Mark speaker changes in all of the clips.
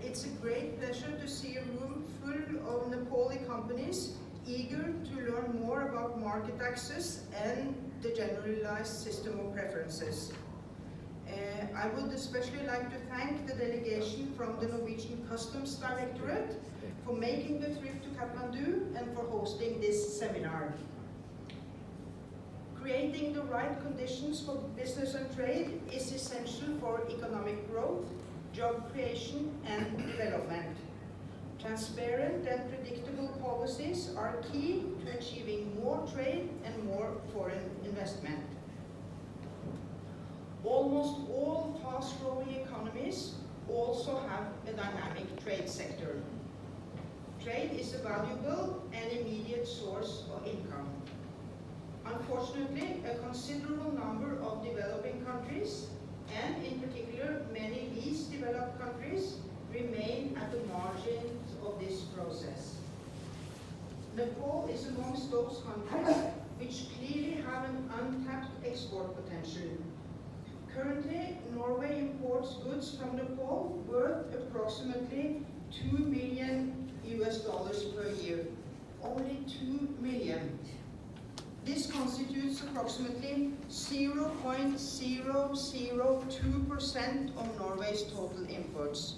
Speaker 1: it's a great pleasure to see a room full of Nepali companies eager to learn more about market access and the generalized system of preferences. I would especially like to thank the delegation from the Norwegian Customs Directorate for making the trip to Kathmandu and for hosting this seminar. Creating the right conditions for business and trade is essential for economic growth, job creation and development. Transparent and predictable policies are key to achieving more trade and more foreign investment. Almost all fast-growing economies also have a dynamic trade sector. Trade is a valuable and immediate source of income. Unfortunately, a considerable number of developing countries, and in particular many least developed countries, remain at the margins of this process. Nepal is amongst those countries which clearly have an untapped export potential. Currently, Norway imports goods from Nepal worth approximately $2 million per year. Only 2 million. This constitutes approximately 0.002% of Norway's total imports.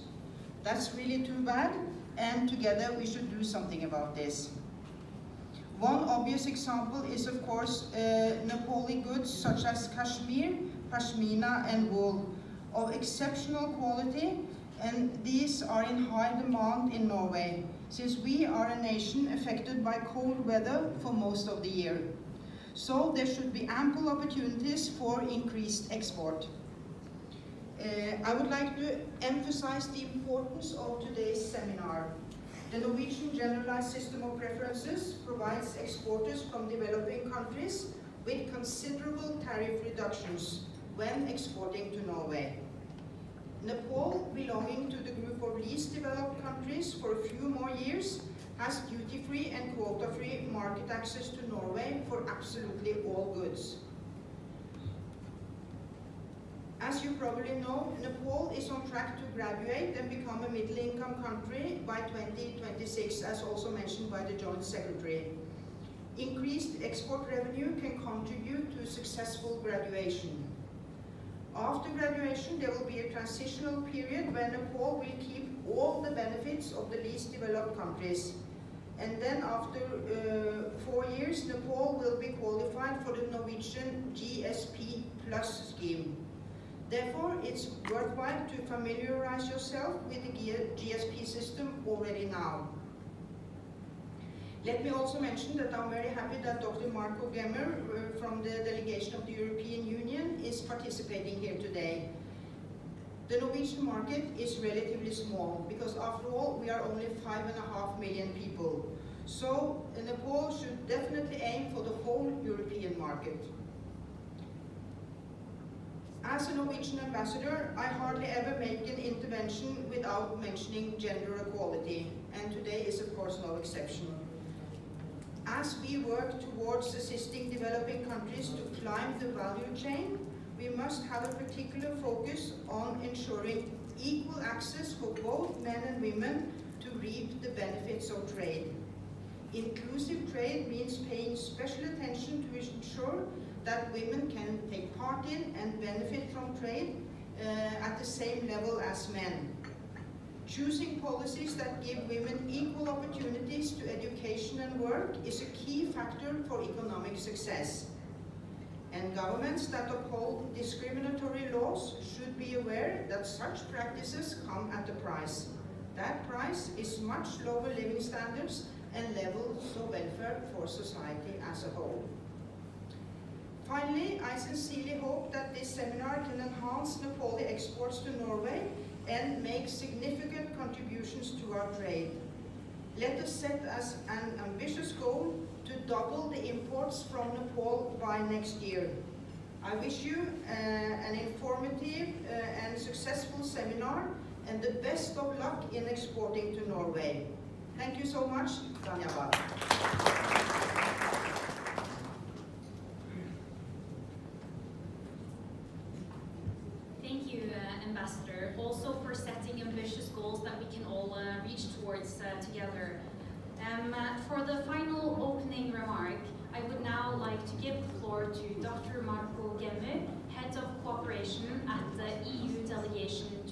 Speaker 1: That's really too bad, and together we should do something about this. One obvious example is, of course, Nepali goods such as cashmere, pashmina and wool of exceptional quality, and these are in high demand in Norway, since we are a nation affected by cold weather for most of the year. So there should be ample opportunities for increased export. I would like to emphasize the importance of today's seminar. The Norwegian Generalized System of Preferences provides exporters from developing countries with considerable tariff reductions when exporting to Norway. Nepal, belonging to the group of least developed countries for a few more years, has duty-free and quota-free market access to Norway for absolutely all goods. As you probably know, Nepal is on track to graduate and become a middle-income country by 2026, as also mentioned by the Joint Secretary. Increased export revenue can contribute to a successful graduation. After graduation, there will be a transitional period where Nepal will keep all the benefits of the least developed countries. And then after 4 years, Nepal will be qualified for the Norwegian GSP Plus scheme. Therefore, it's worthwhile to familiarize yourself with the GSP system already now. Let me also mention that I'm very happy that Dr. Marco Gemmer from the delegation of the European Union is participating here today. The Norwegian market is relatively small because after all we are only 5.5 million people. So Nepal should definitely aim for the whole European market. As a Norwegian ambassador, I hardly ever make an intervention without mentioning gender equality, and today is of course no exception. As we work towards assisting developing countries to climb the value chain, we must have a particular focus on ensuring equal access for both men and women to reap the benefits of trade. Inclusive trade means paying special attention to ensure that women can take part in and benefit from trade at the same level as men. Choosing policies that give women equal opportunities to education and work is a key factor for economic success. And governments that uphold discriminatory laws should be aware that such practices come at a price. That price is much lower living standards and levels of welfare for society as a whole. Finally, I sincerely hope that this seminar can enhance Nepali exports to Norway and make significant contributions to our trade. Let us set as an ambitious goal to double the imports from Nepal by next year. I wish you an informative and successful seminar and the best of luck in exporting to Norway. Thank you so much. Dhanyavad.
Speaker 2: Thank you, Ambassador, also for setting ambitious goals that we can towards together. For the final opening remark, I would now like to give the floor to Dr. Marco Gemu, Head of Cooperation at the EU Delegation